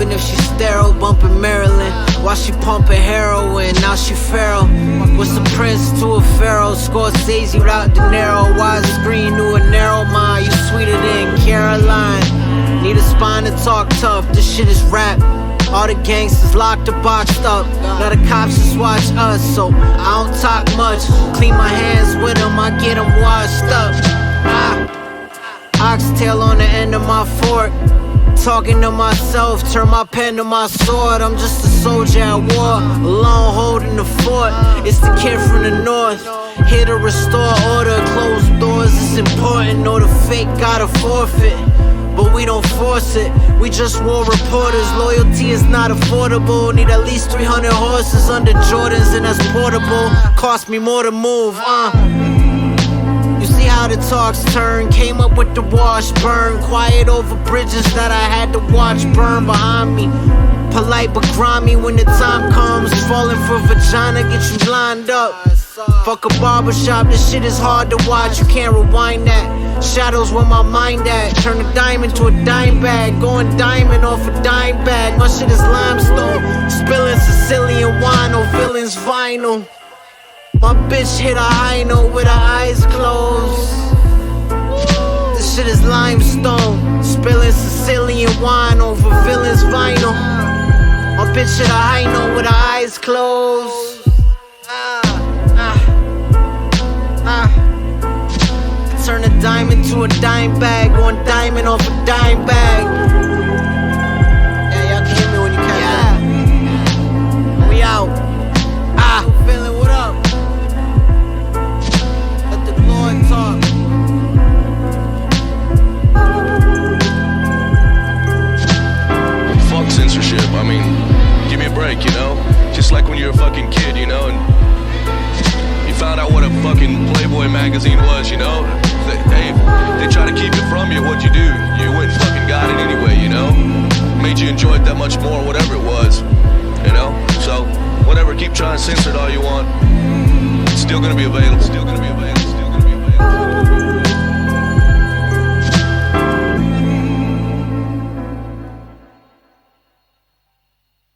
Even if she's sterile, bumping Maryland. While she pumping heroin, now she feral. What's the prince to a pharaoh? Scorsese without De Niro. Widescreen to a narrow mind. You sweeter than Caroline. Need a spine to talk tough. This shit is rap. All the gangsters locked or boxed up. Now the cops just watch us, so I don't talk much. Clean my hands with them, I get them washed up. Oxtail on the end of my fork. Talking to myself, turn my pen to my sword. I'm just a soldier at war, alone holding the fort. It's the kid from the north, here to restore order. Closed doors, it's important. Know the fake gotta forfeit, but we don't force it. We just war reporters. Loyalty is not affordable. Need at least 300 horses under Jordans, and that's portable. Cost me more to move, You see how the talks turn. Came up with the wash burn. Quiet over bridges that I had to watch burn behind me. Polite but grimy when the time comes. Falling for vagina, get you lined up. Fuck a barbershop, this shit is hard to watch. You can't rewind that. Shadows where my mind at. Turn a diamond to a dime bag. Going diamond off a dime bag. My shit is limestone. Spilling Sicilian wine on villains vinyl. My bitch hit a high note with her eyes closed. This shit is limestone. Spilling Sicilian wine over villains vinyl. My bitch hit a high note with her eyes closed. Turn a diamond to a dime bag. One diamond off a dime bag. Yeah, y'all can hear me when you catch that. We out. Feeling what up? Let the Lord talk. Fuck censorship. I mean, give me a break, you know? Just like when you're a fucking kid, you know, and you found out what a fucking Playboy magazine was, you know? They try to keep it from you. What'd you do? You went and fucking got it anyway, you know? Made you enjoy it that much more, whatever it was, you know? So, whatever, keep trying to censor it all you want. It's still gonna be available. Still gonna be available. Still gonna be available.